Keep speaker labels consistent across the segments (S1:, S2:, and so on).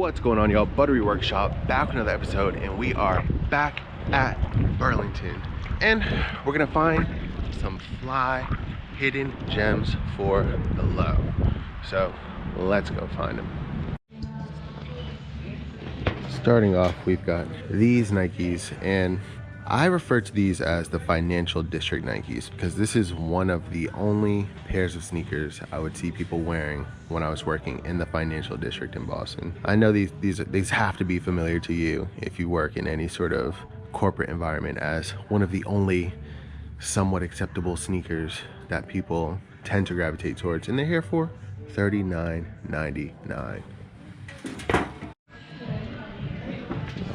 S1: What's going on, y'all? Buttery Workshop back with another episode, and we are back at Burlington, and we're gonna find some fly hidden gems for the low. So let's go find them. Starting off, we've got these Nikes, and I refer to these as the financial district Nikes because this is one of the only pairs of sneakers I would see people wearing when I was working in the financial district in Boston. I know these have to be familiar to you if you work in any sort of corporate environment, as one of the only somewhat acceptable sneakers that people tend to gravitate towards, and they're here for $39.99.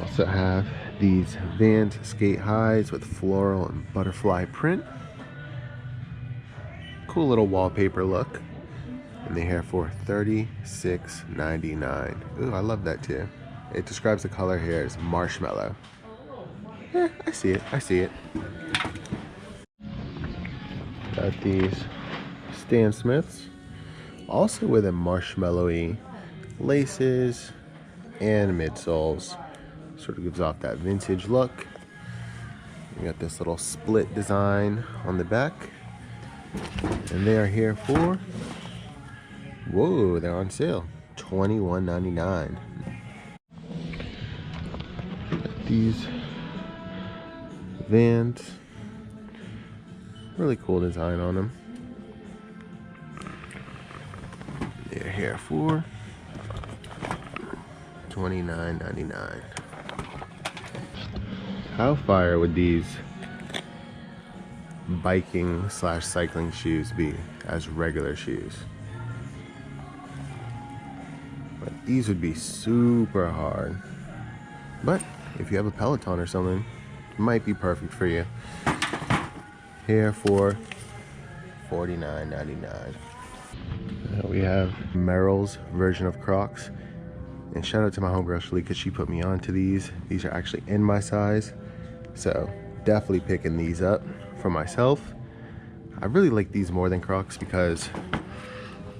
S1: Also have these Vans skate highs with floral and butterfly print. Cool little wallpaper look. And they're here for $36.99. Ooh, I love that too. It describes the color here as marshmallow. I see it, I see it. Got these Stan Smiths, also with a marshmallowy laces and midsoles. Sort of gives off that vintage look. We got this little split design on the back, and they are here for, whoa, they're on sale, $21.99. These Vans, really cool design on them. They're here for $29.99. How fire would these biking / cycling shoes be as regular shoes? But these would be super hard. But if you have a Peloton or something, it might be perfect for you. Here for $49.99. We have Merrell's version of Crocs. And shout out to my homegirl Shali because she put me onto these. These are actually in my size. So definitely picking these up for myself. I really like these more than Crocs because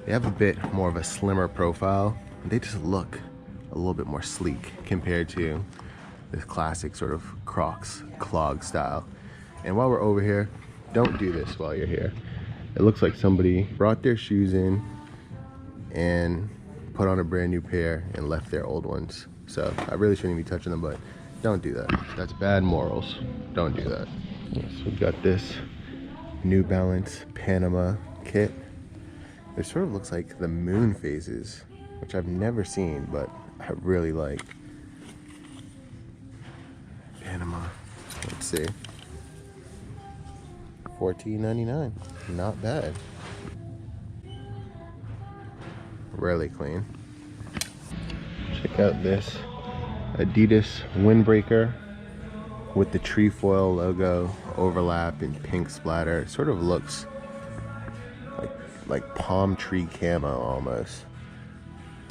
S1: they have a bit more of a slimmer profile. They just look a little bit more sleek compared to this classic sort of Crocs clog style. And while we're over here, don't do this while you're here. It looks like somebody brought their shoes in and put on a brand new pair and left their old ones. So I really shouldn't be touching them, but don't do that. That's bad morals. Don't do that. Yes, we've got this New Balance Panama kit. It sort of looks like the moon phases, which I've never seen, but I really like. Panama, let's see. $14.99, not bad. Really clean. Check out this Adidas windbreaker with the trefoil logo overlap in pink splatter. It sort of looks like palm tree camo almost.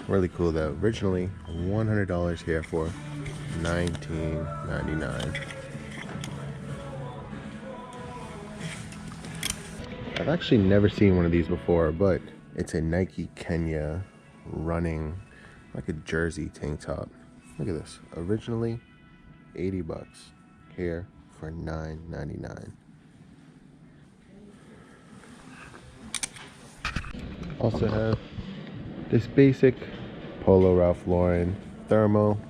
S1: Really cool though. Originally $100, here for $19.99. I've actually never seen one of these before, but it's a Nike Kenya running, like a jersey tank top. Look at this. Originally $80, here for $9.99. Also have this basic Polo Ralph Lauren thermal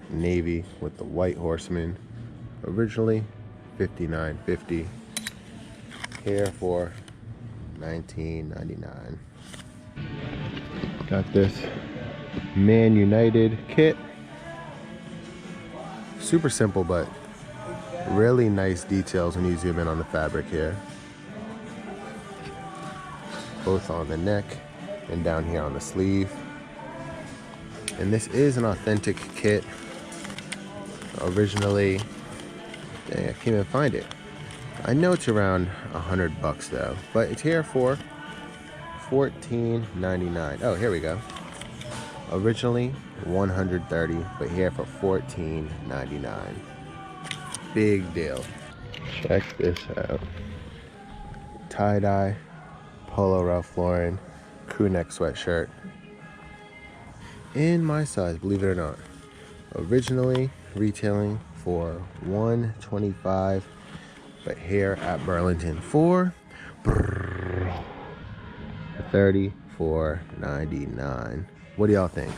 S1: navy with the white horseman. Originally $59.50, here for $19.99. Got this Man United kit. Super simple, but really nice details when you zoom in on the fabric here. Both on the neck and down here on the sleeve. And this is an authentic kit. Originally, dang, I can't even find it. I know it's around $100 though, but it's here for $14.99. Oh, here we go. Originally $130, but here for $14.99. Big deal. Check this out. Tie-dye Polo Ralph Lauren crew neck sweatshirt in my size, believe it or not. Originally retailing for $125, but here at Burlington for $34.99. What do y'all think?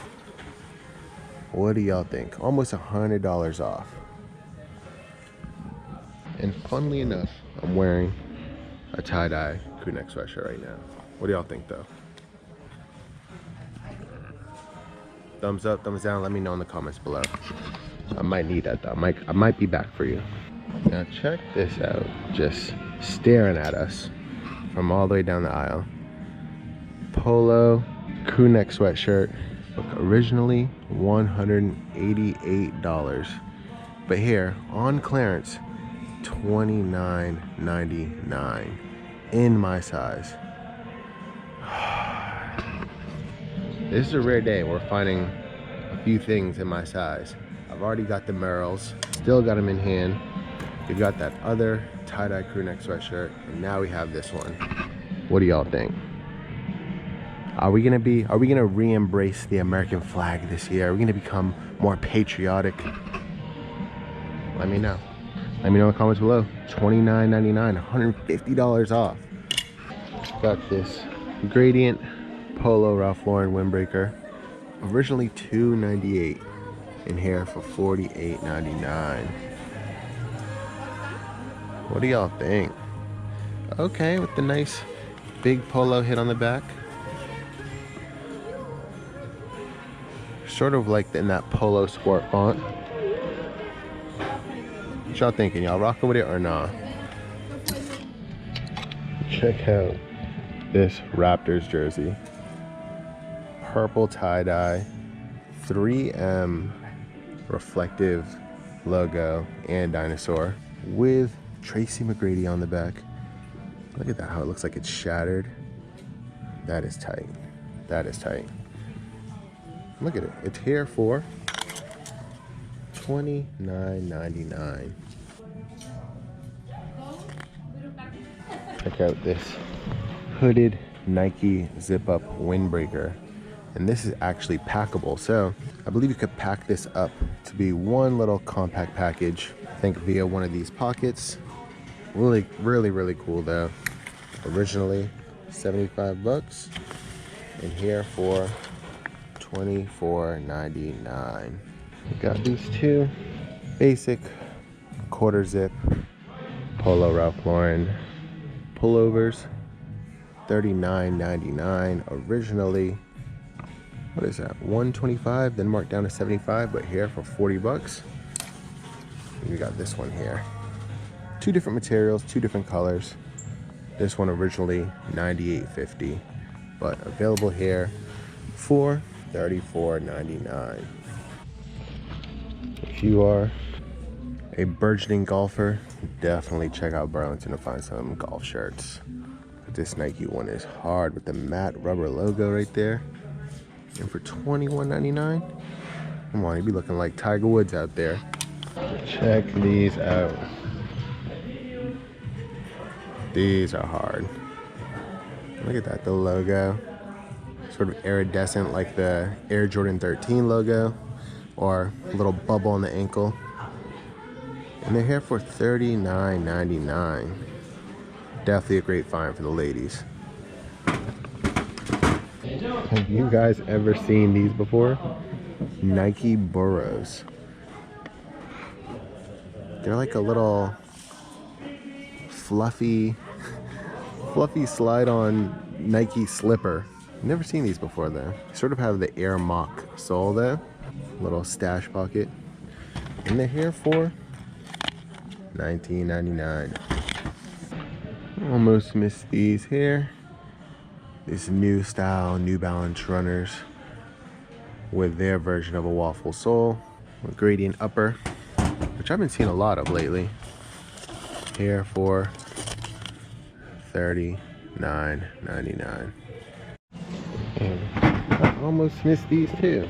S1: What do y'all think? Almost $100 off. And funnily enough, I'm wearing a tie-dye crew neck sweatshirt right now. What do y'all think though? Thumbs up, thumbs down, let me know in the comments below. I might need that though. I might be back for you. Now check this out. Just staring at us from all the way down the aisle. Polo crew neck sweatshirt. Look, originally $188. But here, on clearance, $29.99 in my size. This is a rare day. We're finding a few things in my size. I've already got the Merrells, still got them in hand. We've got that other tie-dye crew neck sweatshirt, and now we have this one. What do y'all think? Are we gonna re-embrace the American flag this year? Are we gonna become more patriotic? Let me know. Let me know in the comments below. $29.99, $150 off. Got this gradient Polo Ralph Lauren windbreaker. Originally $298, in here for $48.99. What do y'all think? Okay, with the nice big polo hit on the back. Sort of like in that Polo sport font. What y'all thinking? Y'all rocking with it or not? Check out this Raptors jersey. Purple tie-dye, 3M reflective logo and dinosaur with Tracy McGrady on the back. Look at that, how it looks like it's shattered. That is tight. That is tight. Look at it. It's here for $29.99. Check out this hooded Nike zip-up windbreaker. And this is actually packable. So I believe you could pack this up to be one little compact package. I think via one of these pockets. Really, really, really cool though. Originally 75 bucks. And here for $24.99. We got these two basic quarter zip Polo Ralph Lauren pullovers. $39.99. Originally, what is that, $125, then marked down to $75, but here for 40 bucks. We got this one here. Two different materials, two different colors. This one originally $98.50, but available here for $34.99. If you are a burgeoning golfer, definitely check out Burlington to find some golf shirts. This Nike one is hard with the matte rubber logo right there. And for $21.99, come on, you'd be looking like Tiger Woods out there. Check these out. These are hard. Look at that, the logo. Sort of iridescent like the Air Jordan 13 logo, or a little bubble on the ankle. And they're here for $39.99. Definitely a great find for the ladies. Have you guys ever seen these before? Nike Burrows. They're like a little fluffy slide-on Nike slipper. Never seen these before though. Sort of have the Air Mock sole there. Little stash pocket. And they're here for $19.99. Almost missed these here. These new style New Balance runners with their version of a waffle sole with gradient upper, which I've been seeing a lot of lately. Here for $39.99. And I almost missed these too.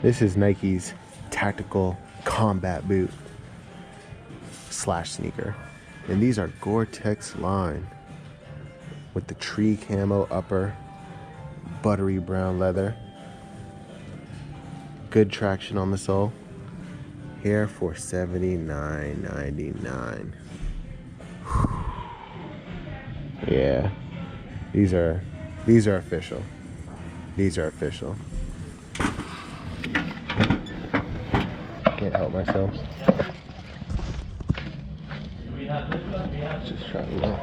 S1: This is Nike's tactical combat boot slash sneaker. And these are Gore-Tex line with the tree camo upper, buttery brown leather. Good traction on the sole. Here for $79.99. Yeah, these are official. These are official. Can't help myself. Just try to look.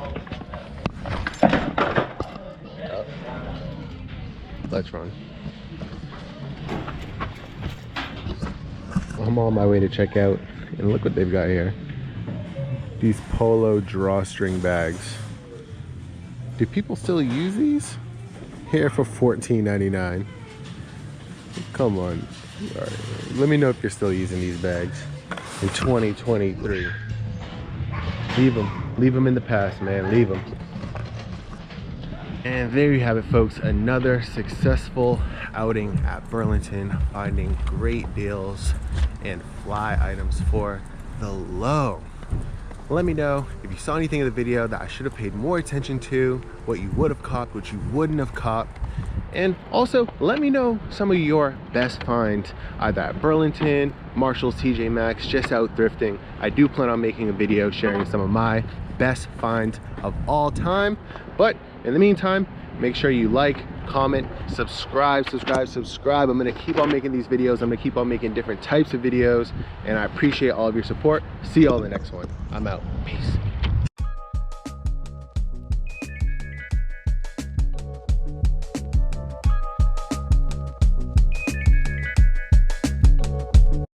S1: Oh. Let's run. I'm on my way to check out, and look what they've got here. These Polo drawstring bags. Do people still use these? Here for $14.99. Come on. All right. Let me know if you're still using these bags in 2023. Leave them in the past, man. Leave them. And there you have it, folks. Another successful outing at Burlington, finding great deals and fly items for the low. Let me know if you saw anything in the video that I should have paid more attention to, what you would have copped, what you wouldn't have copped. And also, let me know some of your best finds, either at Burlington, Marshalls, TJ Maxx, just out thrifting. I do plan on making a video sharing some of my best finds of all time. But in the meantime, make sure you like, comment, subscribe. I'm gonna keep on making these videos. I'm gonna keep on making different types of videos, and I appreciate all of your support. See y'all in the next one. I'm out. Peace.